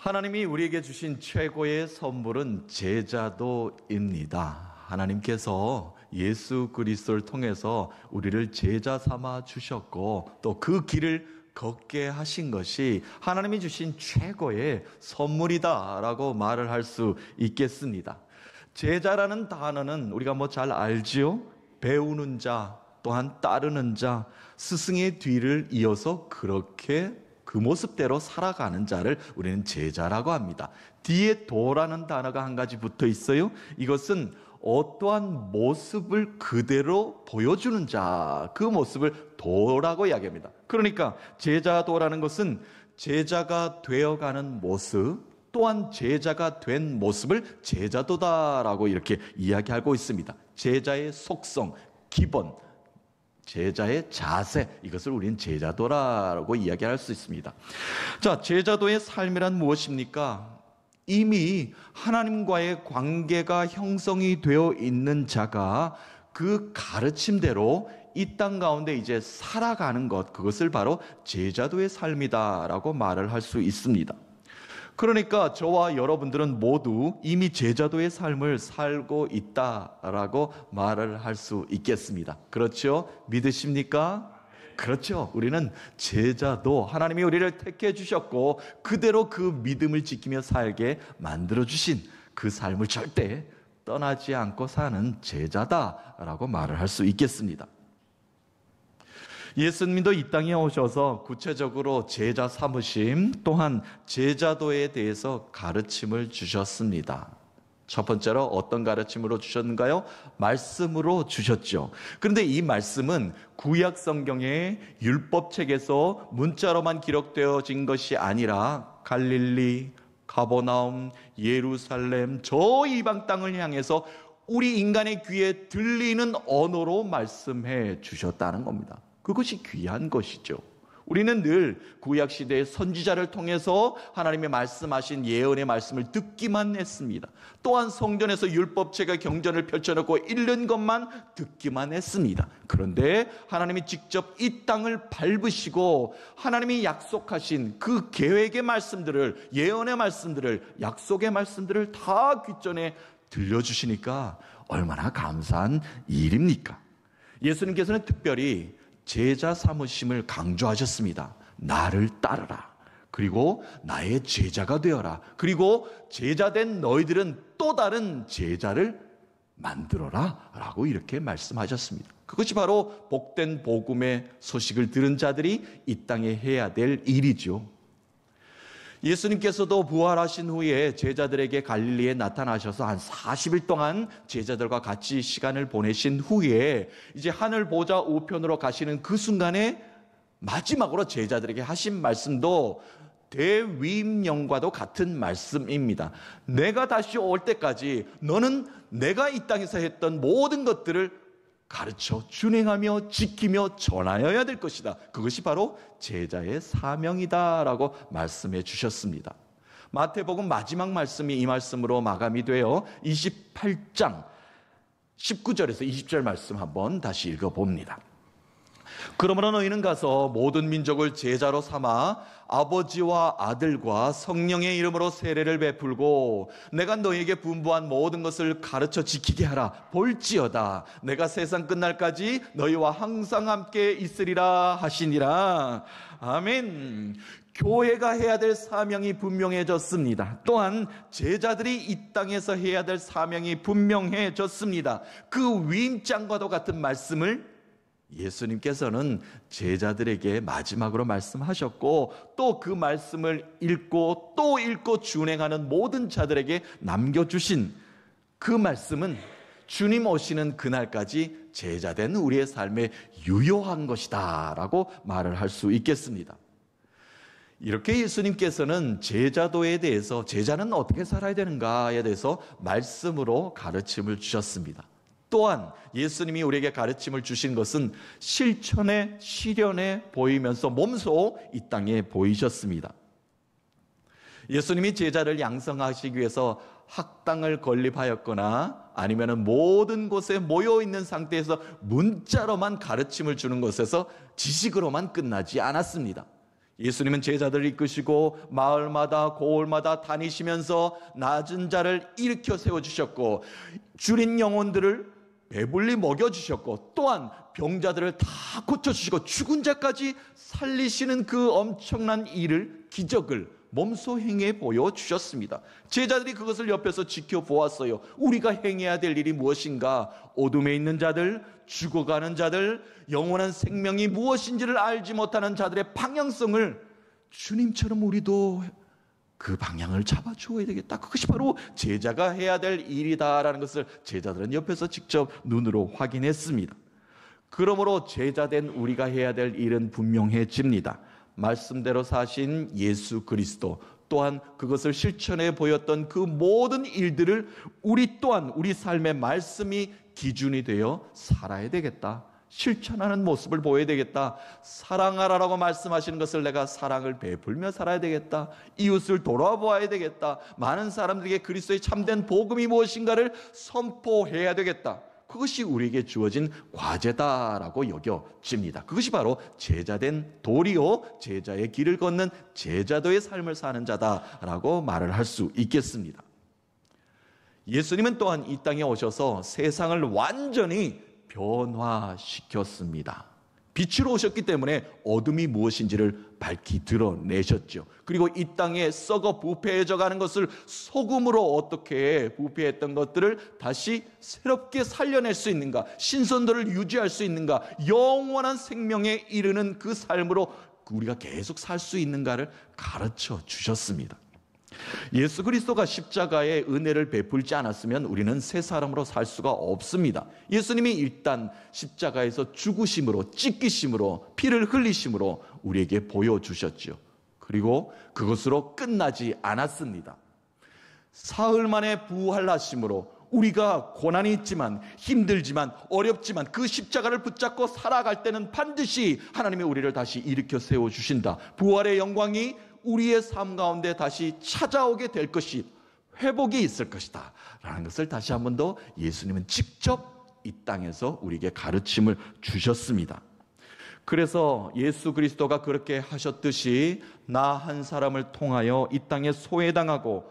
하나님이 우리에게 주신 최고의 선물은 제자도입니다. 하나님께서 예수 그리스도를 통해서 우리를 제자 삼아 주셨고 또 그 길을 걷게 하신 것이 하나님이 주신 최고의 선물이다라고 말을 할 수 있겠습니다. 제자라는 단어는 우리가 잘 알지요? 배우는 자, 또한 따르는 자, 스승의 뒤를 이어서 그렇게 그 모습대로 살아가는 자를 우리는 제자라고 합니다. 뒤에 도라는 단어가 한 가지 붙어 있어요. 이것은 어떠한 모습을 그대로 보여주는 자, 그 모습을 도라고 이야기합니다. 그러니까 제자도라는 것은 제자가 되어가는 모습, 또한 제자가 된 모습을 제자도다라고 이렇게 이야기하고 있습니다. 제자의 속성, 기본, 제자의 자세, 이것을 우리는 제자도라고 이야기할 수 있습니다. 자, 제자도의 삶이란 무엇입니까? 이미 하나님과의 관계가 형성이 되어 있는 자가 그 가르침대로 이 땅 가운데 이제 살아가는 것, 그것을 바로 제자도의 삶이다라고 말을 할 수 있습니다. 그러니까 저와 여러분들은 모두 이미 제자도의 삶을 살고 있다라고 말을 할 수 있겠습니다. 그렇죠? 믿으십니까? 그렇죠. 우리는 제자도, 하나님이 우리를 택해 주셨고 그대로 그 믿음을 지키며 살게 만들어 주신 그 삶을 절대 떠나지 않고 사는 제자다라고 말을 할 수 있겠습니다. 예수님도 이 땅에 오셔서 구체적으로 제자 삼으심, 또한 제자도에 대해서 가르침을 주셨습니다. 첫 번째로 어떤 가르침으로 주셨는가요? 말씀으로 주셨죠. 그런데 이 말씀은 구약 성경의 율법책에서 문자로만 기록되어진 것이 아니라 갈릴리, 가버나움, 예루살렘, 저 이방 땅을 향해서 우리 인간의 귀에 들리는 언어로 말씀해 주셨다는 겁니다. 그것이 귀한 것이죠. 우리는 늘 구약시대의 선지자를 통해서 하나님의 말씀하신 예언의 말씀을 듣기만 했습니다. 또한 성전에서 율법책의 경전을 펼쳐놓고 읽는 것만 듣기만 했습니다. 그런데 하나님이 직접 이 땅을 밟으시고 하나님이 약속하신 그 계획의 말씀들을, 예언의 말씀들을, 약속의 말씀들을 다 귓전에 들려주시니까 얼마나 감사한 일입니까? 예수님께서는 특별히 제자 삼으심을 강조하셨습니다. 나를 따르라. 그리고 나의 제자가 되어라. 그리고 제자된 너희들은 또 다른 제자를 만들어라 라고 이렇게 말씀하셨습니다. 그것이 바로 복된 복음의 소식을 들은 자들이 이 땅에 해야 될 일이죠. 예수님께서도 부활하신 후에 제자들에게 갈릴리에 나타나셔서 한 40일 동안 제자들과 같이 시간을 보내신 후에 이제 하늘 보좌 우편으로 가시는 그 순간에 마지막으로 제자들에게 하신 말씀도 대위임령과도 같은 말씀입니다. 내가 다시 올 때까지 너는 내가 이 땅에서 했던 모든 것들을 가르쳐 준행하며 지키며 전하여야 될 것이다. 그것이 바로 제자의 사명이다라고 말씀해 주셨습니다. 마태복음 마지막 말씀이 이 말씀으로 마감이 되어 28장 19절에서 20절 말씀 한번 다시 읽어봅니다. 그러므로 너희는 가서 모든 민족을 제자로 삼아 아버지와 아들과 성령의 이름으로 세례를 베풀고 내가 너희에게 분부한 모든 것을 가르쳐 지키게 하라. 볼지어다 내가 세상 끝날까지 너희와 항상 함께 있으리라 하시니라. 아멘. 교회가 해야 될 사명이 분명해졌습니다. 또한 제자들이 이 땅에서 해야 될 사명이 분명해졌습니다. 그 위임장과도 같은 말씀을 예수님께서는 제자들에게 마지막으로 말씀하셨고 또 그 말씀을 읽고 또 읽고 준행하는 모든 자들에게 남겨주신 그 말씀은 주님 오시는 그날까지 제자된 우리의 삶에 유효한 것이다 라고 말을 할 수 있겠습니다. 이렇게 예수님께서는 제자도에 대해서, 제자는 어떻게 살아야 되는가에 대해서 말씀으로 가르침을 주셨습니다. 또한 예수님이 우리에게 가르침을 주신 것은 실천에, 실현에 보이면서 몸소 이 땅에 보이셨습니다. 예수님이 제자를 양성하시기 위해서 학당을 건립하였거나 아니면 모든 곳에 모여있는 상태에서 문자로만 가르침을 주는 것에서 지식으로만 끝나지 않았습니다. 예수님은 제자들을 이끄시고 마을마다 고을마다 다니시면서 낮은 자를 일으켜 세워주셨고 줄인 영혼들을 배불리 먹여주셨고 또한 병자들을 다 고쳐주시고 죽은 자까지 살리시는 그 엄청난 일을, 기적을 몸소 행해 보여주셨습니다. 제자들이 그것을 옆에서 지켜보았어요. 우리가 행해야 될 일이 무엇인가? 어둠에 있는 자들, 죽어가는 자들, 영원한 생명이 무엇인지를 알지 못하는 자들의 방향성을 주님처럼 우리도 그 방향을 잡아주어야 되겠다. 그것이 바로 제자가 해야 될 일이다라는 것을 제자들은 옆에서 직접 눈으로 확인했습니다. 그러므로 제자된 우리가 해야 될 일은 분명해집니다. 말씀대로 사신 예수 그리스도, 또한 그것을 실천해 보였던 그 모든 일들을 우리 또한 우리 삶의 말씀이 기준이 되어 살아야 되겠다. 실천하는 모습을 보여야 되겠다. 사랑하라라고 말씀하시는 것을 내가 사랑을 베풀며 살아야 되겠다. 이웃을 돌아보아야 되겠다. 많은 사람들에게 그리스도의 참된 복음이 무엇인가를 선포해야 되겠다. 그것이 우리에게 주어진 과제다라고 여겨집니다. 그것이 바로 제자된 도리요, 제자의 길을 걷는 제자도의 삶을 사는 자다라고 말을 할 수 있겠습니다. 예수님은 또한 이 땅에 오셔서 세상을 완전히 변화시켰습니다. 빛으로 오셨기 때문에 어둠이 무엇인지를 밝히 드러내셨죠. 그리고 이 땅에 썩어 부패해져 가는 것을 소금으로 어떻게 부패했던 것들을 다시 새롭게 살려낼 수 있는가, 신선도를 유지할 수 있는가, 영원한 생명에 이르는 그 삶으로 우리가 계속 살 수 있는가를 가르쳐 주셨습니다. 예수 그리스도가 십자가의 은혜를 베풀지 않았으면 우리는 새 사람으로 살 수가 없습니다. 예수님이 일단 십자가에서 죽으심으로, 찢기심으로, 피를 흘리심으로 우리에게 보여주셨죠. 그리고 그것으로 끝나지 않았습니다. 사흘 만에 부활하심으로 우리가 고난이 있지만, 힘들지만, 어렵지만 그 십자가를 붙잡고 살아갈 때는 반드시 하나님이 우리를 다시 일으켜 세워주신다. 부활의 영광이 우리의 삶 가운데 다시 찾아오게 될 것이, 회복이 있을 것이다 라는 것을 다시 한 번 더 예수님은 직접 이 땅에서 우리에게 가르침을 주셨습니다. 그래서 예수 그리스도가 그렇게 하셨듯이 나 한 사람을 통하여 이 땅에 소외당하고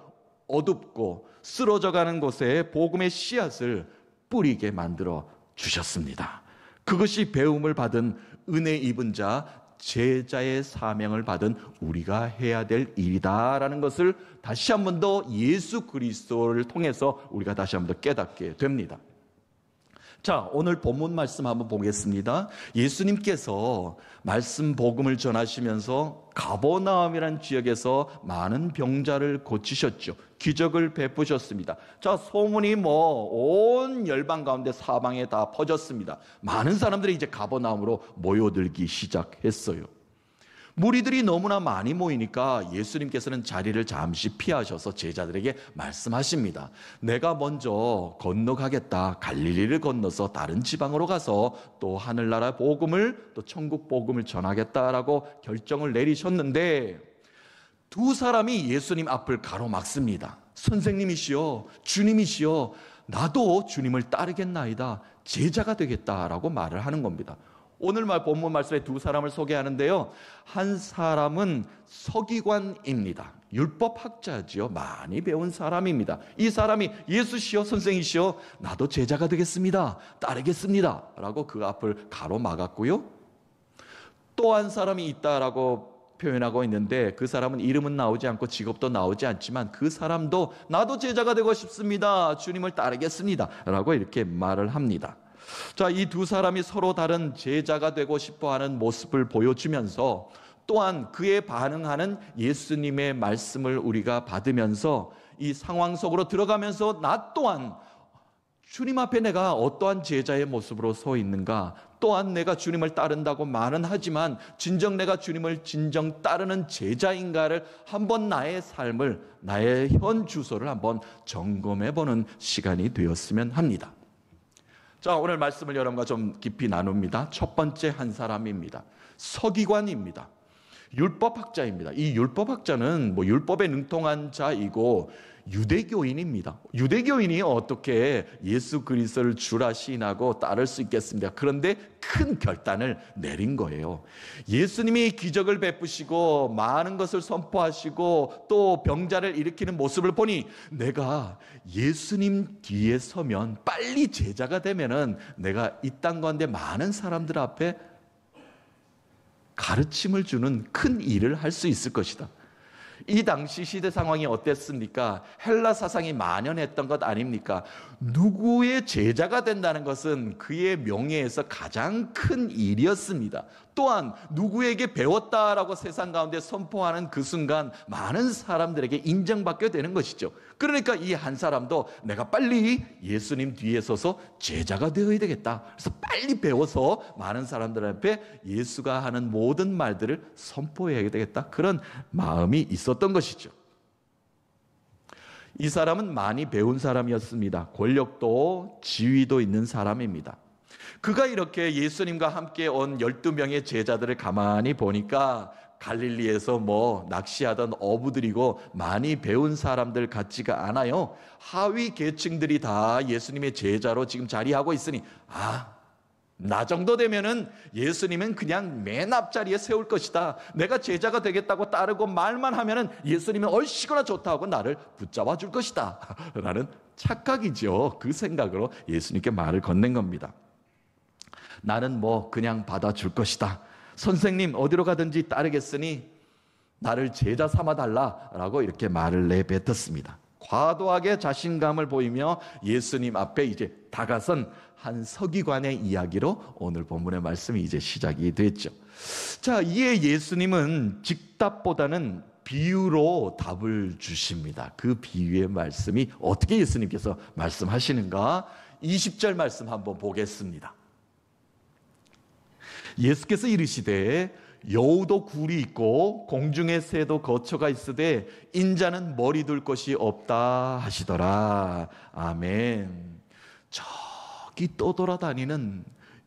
어둡고 쓰러져가는 곳에 복음의 씨앗을 뿌리게 만들어 주셨습니다. 그것이 배움을 받은 은혜 입은 자, 제자의 사명을 받은 우리가 해야 될 일이다라는 것을 다시 한 번 더 예수 그리스도를 통해서 우리가 다시 한 번 더 깨닫게 됩니다. 자, 오늘 본문 말씀 한번 보겠습니다. 예수님께서 말씀 복음을 전하시면서 가버나움이라는 지역에서 많은 병자를 고치셨죠. 기적을 베푸셨습니다. 자, 소문이 온 열방 가운데 사방에 다 퍼졌습니다. 많은 사람들이 이제 가버나움으로 모여들기 시작했어요. 무리들이 너무나 많이 모이니까 예수님께서는 자리를 잠시 피하셔서 제자들에게 말씀하십니다. 내가 먼저 건너가겠다. 갈릴리를 건너서 다른 지방으로 가서 또 하늘나라 복음을, 또 천국 복음을 전하겠다라고 결정을 내리셨는데 두 사람이 예수님 앞을 가로막습니다. 선생님이시여, 주님이시여, 나도 주님을 따르겠나이다. 제자가 되겠다라고 말을 하는 겁니다. 오늘 본문 말씀에 두 사람을 소개하는데요. 한 사람은 서기관입니다. 율법학자지요. 많이 배운 사람입니다. 이 사람이 예수시여, 선생이시여, 나도 제자가 되겠습니다. 따르겠습니다. 라고 그 앞을 가로막았고요. 또 한 사람이 있다라고 표현하고 있는데 그 사람은 이름은 나오지 않고 직업도 나오지 않지만 그 사람도 나도 제자가 되고 싶습니다. 주님을 따르겠습니다. 라고 이렇게 말을 합니다. 자, 이 두 사람이 서로 다른 제자가 되고 싶어하는 모습을 보여주면서 또한 그에 반응하는 예수님의 말씀을 우리가 받으면서 이 상황 속으로 들어가면서 나 또한 주님 앞에 내가 어떠한 제자의 모습으로 서 있는가, 또한 내가 주님을 따른다고 말은 하지만 진정 내가 주님을 진정 따르는 제자인가를 한번 나의 삶을, 나의 현 주소를 한번 점검해보는 시간이 되었으면 합니다. 자, 오늘 말씀을 여러분과 좀 깊이 나눕니다. 첫 번째 한 사람입니다. 서기관입니다. 율법학자입니다. 이 율법학자는 뭐 율법에 능통한 자이고 유대교인입니다. 유대교인이 어떻게 예수 그리스도를 주라 시인하고 따를 수 있겠습니까? 그런데 큰 결단을 내린 거예요. 예수님이 기적을 베푸시고 많은 것을 선포하시고 또 병자를 일으키는 모습을 보니 내가 예수님 뒤에 서면 빨리 제자가 되면은 내가 이 땅 가운데 많은 사람들 앞에 가르침을 주는 큰 일을 할 수 있을 것이다. 이 당시 시대 상황이 어땠습니까? 헬라 사상이 만연했던 것 아닙니까? 누구의 제자가 된다는 것은 그의 명예에서 가장 큰 일이었습니다. 또한 누구에게 배웠다라고 세상 가운데 선포하는 그 순간 많은 사람들에게 인정받게 되는 것이죠. 그러니까 이 한 사람도 내가 빨리 예수님 뒤에 서서 제자가 되어야 되겠다. 그래서 빨리 배워서 많은 사람들 앞에 예수가 하는 모든 말들을 선포해야 되겠다. 그런 마음이 있었던 것이죠. 이 사람은 많이 배운 사람이었습니다. 권력도 지위도 있는 사람입니다. 그가 이렇게 예수님과 함께 온 12명의 제자들을 가만히 보니까 갈릴리에서 뭐 낚시하던 어부들이고 많이 배운 사람들 같지가 않아요. 하위 계층들이 다 예수님의 제자로 지금 자리하고 있으니 나 정도 되면은 예수님은 그냥 맨 앞자리에 세울 것이다. 내가 제자가 되겠다고 따르고 말만 하면은 예수님은 얼씨구나 좋다고 나를 붙잡아 줄 것이다. 라는 착각이죠. 그 생각으로 예수님께 말을 건넨 겁니다. 나는 뭐 그냥 받아줄 것이다. 선생님 어디로 가든지 따르겠으니 나를 제자 삼아 달라라고 이렇게 말을 내뱉었습니다. 과도하게 자신감을 보이며 예수님 앞에 이제 다가선 한 서기관의 이야기로 오늘 본문의 말씀이 이제 시작이 됐죠. 자, 이에 예수님은 직답보다는 비유로 답을 주십니다. 그 비유의 말씀이 어떻게 예수님께서 말씀하시는가? 20절 말씀 한번 보겠습니다. 예수께서 이르시되 여우도 굴이 있고 공중의 새도 거처가 있으되 인자는 머리 둘 곳이 없다 하시더라. 아멘. 저기 떠돌아다니는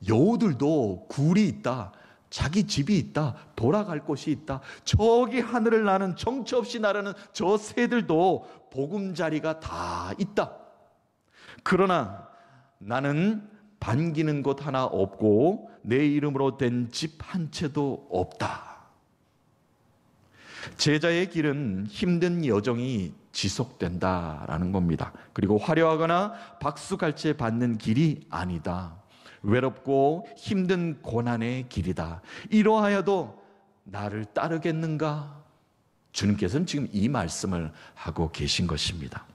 여우들도 굴이 있다. 자기 집이 있다. 돌아갈 곳이 있다. 저기 하늘을 나는 정처 없이 나르는 저 새들도 보금자리가 다 있다. 그러나 나는 반기는 곳 하나 없고 내 이름으로 된 집 한 채도 없다. 제자의 길은 힘든 여정이 지속된다라는 겁니다. 그리고 화려하거나 박수갈채 받는 길이 아니다. 외롭고 힘든 고난의 길이다. 이러하여도 나를 따르겠는가? 주님께서는 지금 이 말씀을 하고 계신 것입니다.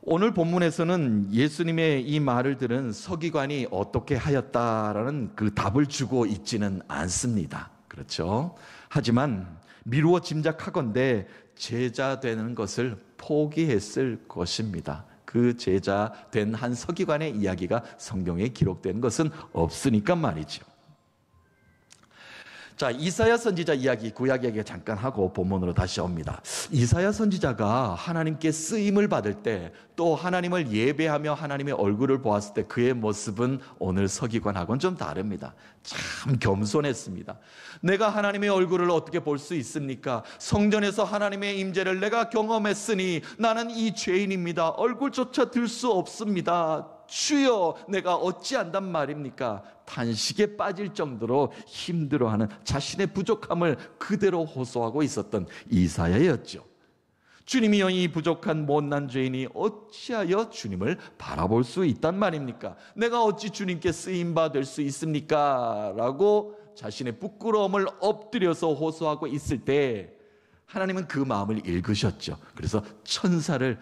오늘 본문에서는 예수님의 이 말을 들은 서기관이 어떻게 하였다라는 그 답을 주고 있지는 않습니다. 그렇죠? 하지만 미루어 짐작하건대 제자 되는 것을 포기했을 것입니다. 그 제자 된 한 서기관의 이야기가 성경에 기록된 것은 없으니까 말이죠. 자, 이사야 선지자 이야기, 구약 이야기 잠깐 하고 본문으로 다시 옵니다. 이사야 선지자가 하나님께 쓰임을 받을 때 또 하나님을 예배하며 하나님의 얼굴을 보았을 때 그의 모습은 오늘 서기관하고는 좀 다릅니다. 참 겸손했습니다. 내가 하나님의 얼굴을 어떻게 볼 수 있습니까? 성전에서 하나님의 임재를 내가 경험했으니 나는 이 죄인입니다. 얼굴조차 들 수 없습니다. 주여 내가 어찌한단 말입니까? 탄식에 빠질 정도로 힘들어하는 자신의 부족함을 그대로 호소하고 있었던 이사야였죠. 주님이여 이 부족한 못난 죄인이 어찌하여 주님을 바라볼 수 있단 말입니까? 내가 어찌 주님께 쓰임받을 수 있습니까? 라고 자신의 부끄러움을 엎드려서 호소하고 있을 때 하나님은 그 마음을 읽으셨죠. 그래서 천사를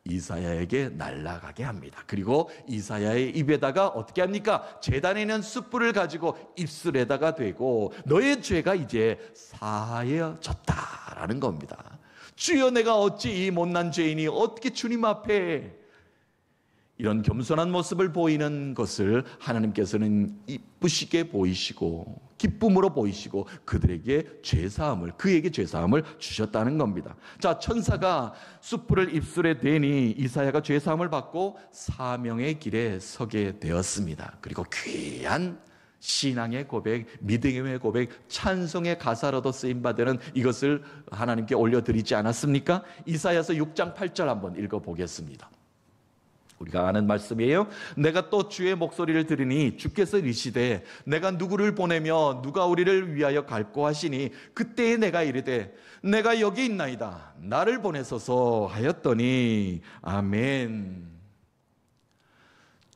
이사야에게 날아가게 합니다. 그리고 이사야의 입에다가 어떻게 합니까? 제단에 있는 숯불을 가지고 입술에다가 대고 너의 죄가 이제 사하여졌다라는 겁니다. 주여 내가 어찌 이 못난 죄인이 어떻게 주님 앞에 이런 겸손한 모습을 보이는 것을 하나님께서는 이쁘시게 보이시고 기쁨으로 보이시고 그들에게 죄사함을, 그에게 죄사함을 주셨다는 겁니다. 자, 천사가 숯불을 입술에 대니 이사야가 죄사함을 받고 사명의 길에 서게 되었습니다. 그리고 귀한 신앙의 고백, 믿음의 고백, 찬송의 가사로도 쓰임받는 이것을 하나님께 올려드리지 않았습니까? 이사야서 6장 8절 한번 읽어보겠습니다. 우리가 아는 말씀이에요. 내가 또 주의 목소리를 들으니 주께서 이르시되 내가 누구를 보내며 누가 우리를 위하여 갈고 하시니 그때에 내가 이르되 내가 여기 있나이다 나를 보내소서 하였더니 아멘.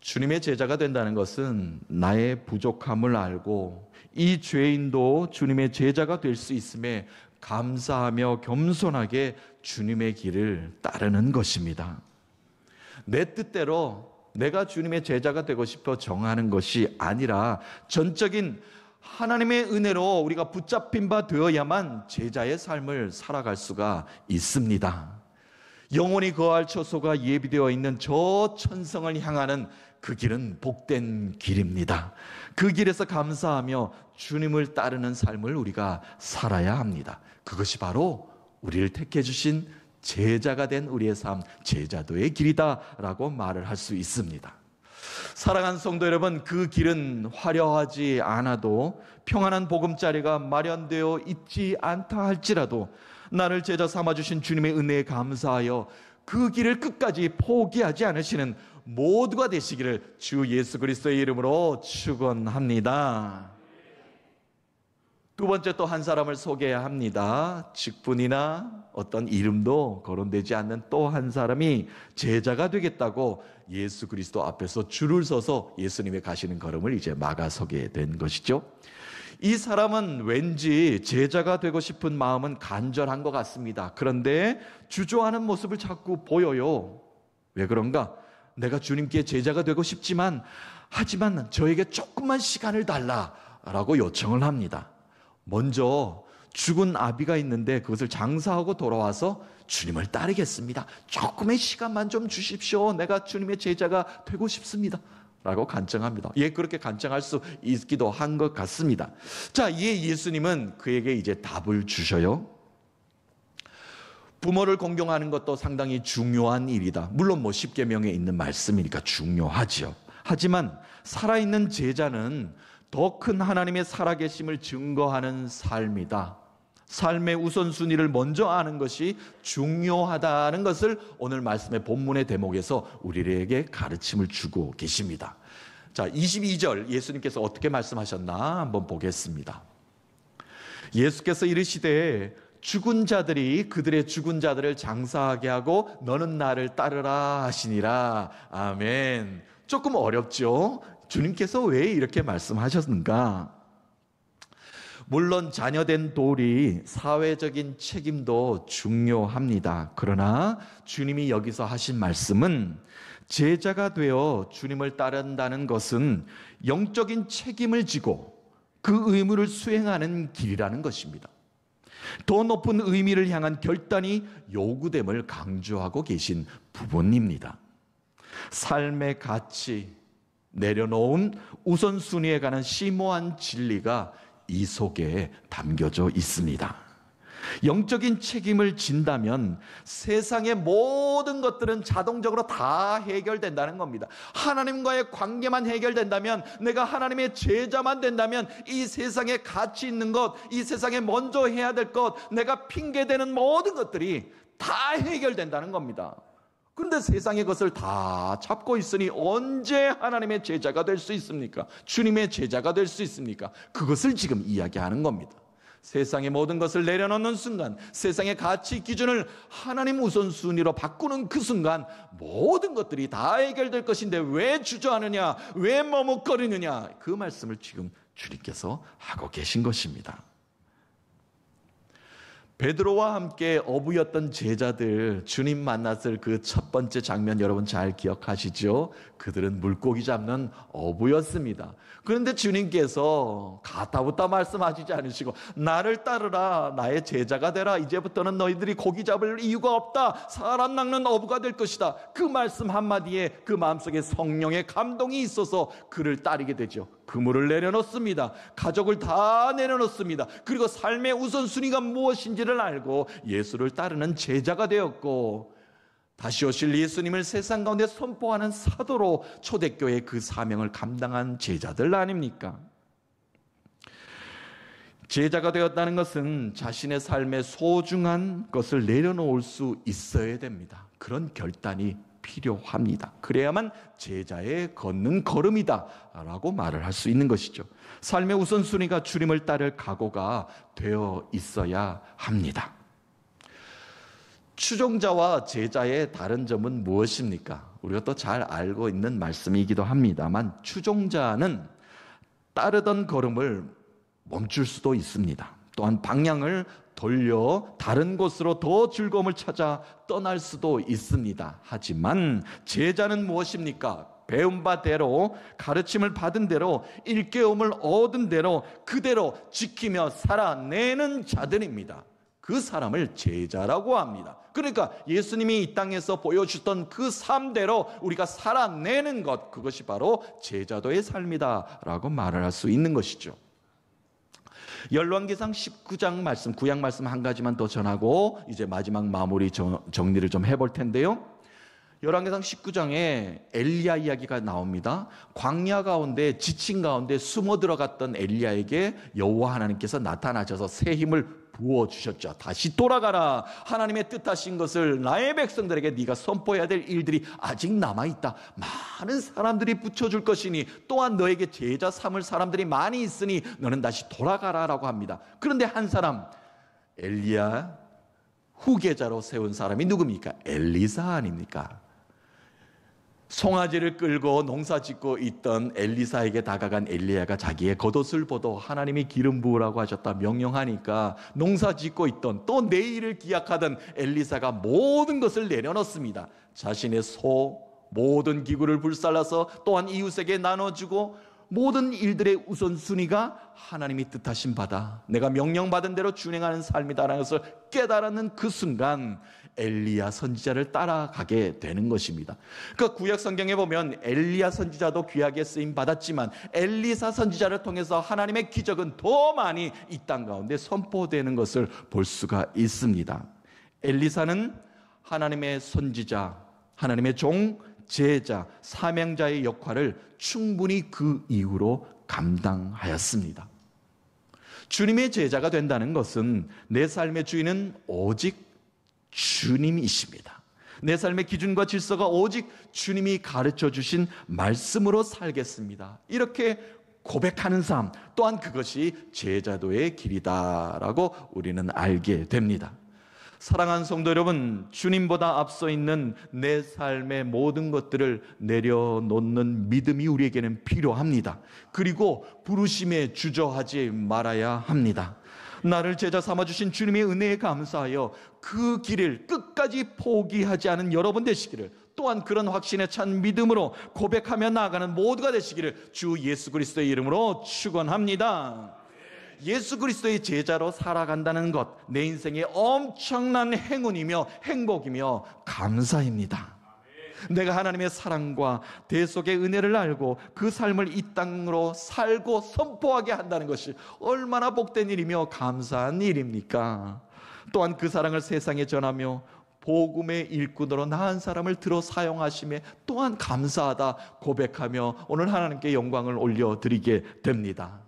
주님의 제자가 된다는 것은 나의 부족함을 알고 이 죄인도 주님의 제자가 될 수 있음에 감사하며 겸손하게 주님의 길을 따르는 것입니다. 내 뜻대로 내가 주님의 제자가 되고 싶어 정하는 것이 아니라 전적인 하나님의 은혜로 우리가 붙잡힌 바 되어야만 제자의 삶을 살아갈 수가 있습니다. 영원히 거할 처소가 예비되어 있는 저 천성을 향하는 그 길은 복된 길입니다. 그 길에서 감사하며 주님을 따르는 삶을 우리가 살아야 합니다. 그것이 바로 우리를 택해 주신 제자가 된 우리의 삶, 제자도의 길이다라고 말을 할 수 있습니다. 사랑하는 성도 여러분, 그 길은 화려하지 않아도 평안한 보금자리가 마련되어 있지 않다 할지라도 나를 제자 삼아주신 주님의 은혜에 감사하여 그 길을 끝까지 포기하지 않으시는 모두가 되시기를 주 예수 그리스도의 이름으로 축원합니다. 두 번째 또 한 사람을 소개해야 합니다. 직분이나 어떤 이름도 거론되지 않는 또 한 사람이 제자가 되겠다고 예수 그리스도 앞에서 줄을 서서 예수님의 가시는 걸음을 이제 막아서게 된 것이죠. 이 사람은 왠지 제자가 되고 싶은 마음은 간절한 것 같습니다. 그런데 주저하는 모습을 자꾸 보여요. 왜 그런가? 내가 주님께 제자가 되고 싶지만 하지만 저에게 조금만 시간을 달라라고 요청을 합니다. 먼저 죽은 아비가 있는데 그것을 장사하고 돌아와서 주님을 따르겠습니다. 조금의 시간만 좀 주십시오. 내가 주님의 제자가 되고 싶습니다. 라고 간청합니다. 그렇게 간청할 수 있기도 한 것 같습니다. 자, 이에 예수님은 그에게 이제 답을 주셔요. 부모를 공경하는 것도 상당히 중요한 일이다. 물론 십계명에 있는 말씀이니까 중요하지요. 하지만 살아있는 제자는 더 큰 하나님의 살아계심을 증거하는 삶이다. 삶의 우선순위를 먼저 아는 것이 중요하다는 것을 오늘 말씀의 본문의 대목에서 우리에게 가르침을 주고 계십니다. 자, 22절 예수님께서 어떻게 말씀하셨나 한번 보겠습니다. 예수께서 이르시되 죽은 자들이 그들의 죽은 자들을 장사하게 하고 너는 나를 따르라 하시니라. 아멘. 조금 어렵죠? 주님께서 왜 이렇게 말씀하셨는가? 물론 자녀된 도리, 사회적인 책임도 중요합니다. 그러나 주님이 여기서 하신 말씀은 제자가 되어 주님을 따른다는 것은 영적인 책임을 지고 그 의무를 수행하는 길이라는 것입니다. 더 높은 의미를 향한 결단이 요구됨을 강조하고 계신 부분입니다. 삶의 가치, 내려놓은 우선순위에 관한 심오한 진리가 이 속에 담겨져 있습니다. 영적인 책임을 진다면 세상의 모든 것들은 자동적으로 다 해결된다는 겁니다. 하나님과의 관계만 해결된다면, 내가 하나님의 제자만 된다면 이 세상에 가치 있는 것, 이 세상에 먼저 해야 될 것, 내가 핑계대는 모든 것들이 다 해결된다는 겁니다. 그런데 세상의 것을 다 잡고 있으니 언제 하나님의 제자가 될 수 있습니까? 주님의 제자가 될 수 있습니까? 그것을 지금 이야기하는 겁니다. 세상의 모든 것을 내려놓는 순간, 세상의 가치 기준을 하나님 우선순위로 바꾸는 그 순간 모든 것들이 다 해결될 것인데 왜 주저하느냐, 왜 머뭇거리느냐, 그 말씀을 지금 주님께서 하고 계신 것입니다. 베드로와 함께 어부였던 제자들, 주님 만났을 그 첫 번째 장면 여러분 잘 기억하시죠? 그들은 물고기 잡는 어부였습니다. 그런데 주님께서 가타부타 말씀하시지 않으시고 나를 따르라, 나의 제자가 되라, 이제부터는 너희들이 고기 잡을 이유가 없다, 사람 낚는 어부가 될 것이다, 그 말씀 한마디에 그 마음속에 성령의 감동이 있어서 그를 따르게 되죠. 그물을 내려놓습니다. 가족을 다 내려놓습니다. 그리고 삶의 우선순위가 무엇인지를 알고 예수를 따르는 제자가 되었고, 다시 오실 예수님을 세상 가운데 선포하는 사도로 초대교회의 그 사명을 감당한 제자들 아닙니까? 제자가 되었다는 것은 자신의 삶의 소중한 것을 내려놓을 수 있어야 됩니다. 그런 결단이 필요합니다. 그래야만 제자의 걷는 걸음이다 라고 말을 할 수 있는 것이죠. 삶의 우선순위가 주님을 따를 각오가 되어 있어야 합니다. 추종자와 제자의 다른 점은 무엇입니까? 우리가 또 잘 알고 있는 말씀이기도 합니다만, 추종자는 따르던 걸음을 멈출 수도 있습니다. 또한 방향을 돌려 다른 곳으로 더 즐거움을 찾아 떠날 수도 있습니다. 하지만 제자는 무엇입니까? 배운 바대로, 가르침을 받은 대로, 일깨움을 얻은 대로 그대로 지키며 살아내는 자들입니다. 그 사람을 제자라고 합니다. 그러니까 예수님이 이 땅에서 보여주셨던 그 삶대로 우리가 살아내는 것, 그것이 바로 제자도의 삶이다라고 말을 할 수 있는 것이죠. 열왕기상 19장 말씀, 구약 말씀 한 가지만 더 전하고 이제 마지막 마무리 정리를 좀 해볼 텐데요. 열왕기상 19장에 엘리야 이야기가 나옵니다. 광야 가운데 지친 가운데 숨어 들어갔던 엘리야에게 여호와 하나님께서 나타나셔서 새 힘을 부어주셨죠. 다시 돌아가라. 하나님의 뜻하신 것을 나의 백성들에게 네가 선포해야 될 일들이 아직 남아있다. 많은 사람들이 붙여줄 것이니 또한 너에게 제자 삼을 사람들이 많이 있으니 너는 다시 돌아가라라고 합니다. 그런데 한 사람, 엘리야 후계자로 세운 사람이 누굽니까? 엘리사 아닙니까? 송아지를 끌고 농사 짓고 있던 엘리사에게 다가간 엘리야가 자기의 겉옷을 벗어 하나님이 기름 부으라고 하셨다 명령하니까 농사 짓고 있던, 또 내일을 기약하던 엘리사가 모든 것을 내려놓습니다. 자신의 소, 모든 기구를 불살라서 또한 이웃에게 나눠주고, 모든 일들의 우선순위가 하나님이 뜻하신 바다, 내가 명령받은 대로 준행하는 삶이다라는 것을 깨달았는 그 순간 엘리야 선지자를 따라가게 되는 것입니다. 그러니까 구약 성경에 보면 엘리야 선지자도 귀하게 쓰임 받았지만 엘리사 선지자를 통해서 하나님의 기적은 더 많이 이 땅 가운데 선포되는 것을 볼 수가 있습니다. 엘리사는 하나님의 선지자, 하나님의 종, 제자, 사명자의 역할을 충분히 그 이후로 감당하였습니다. 주님의 제자가 된다는 것은 내 삶의 주인은 오직 주님이십니다. 내 삶의 기준과 질서가 오직 주님이 가르쳐 주신 말씀으로 살겠습니다. 이렇게 고백하는 삶, 또한 그것이 제자도의 길이다라고 우리는 알게 됩니다. 사랑하는 성도 여러분, 주님보다 앞서 있는 내 삶의 모든 것들을 내려놓는 믿음이 우리에게는 필요합니다. 그리고 부르심에 주저하지 말아야 합니다. 나를 제자 삼아주신 주님의 은혜에 감사하여 그 길을 끝까지 포기하지 않은 여러분 되시기를, 또한 그런 확신에 찬 믿음으로 고백하며 나아가는 모두가 되시기를 주 예수 그리스도의 이름으로 축원합니다. 예수 그리스도의 제자로 살아간다는 것, 내 인생의 엄청난 행운이며 행복이며 감사입니다. 내가 하나님의 사랑과 대속의 은혜를 알고 그 삶을 이 땅으로 살고 선포하게 한다는 것이 얼마나 복된 일이며 감사한 일입니까? 또한 그 사랑을 세상에 전하며 복음의 일꾼으로 나은 사람을 들어 사용하심에 또한 감사하다 고백하며 오늘 하나님께 영광을 올려드리게 됩니다.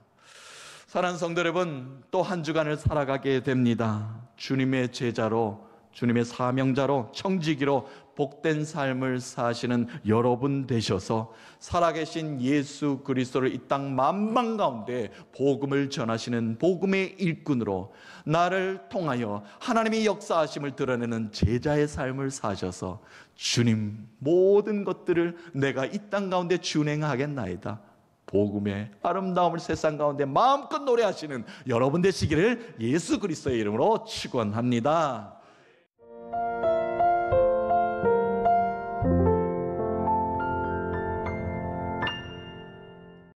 사랑하는 성도 여러분, 또 한 주간을 살아가게 됩니다. 주님의 제자로, 주님의 사명자로, 청지기로 복된 삶을 사시는 여러분 되셔서 살아계신 예수 그리스도를 이 땅 만방 가운데 복음을 전하시는 복음의 일꾼으로 나를 통하여 하나님의 역사하심을 드러내는 제자의 삶을 사셔서 주님, 모든 것들을 내가 이 땅 가운데 준행하겠나이다, 복음의 아름다움을 세상 가운데 마음껏 노래하시는 여러분 되시기를 예수 그리스도의 이름으로 축원합니다.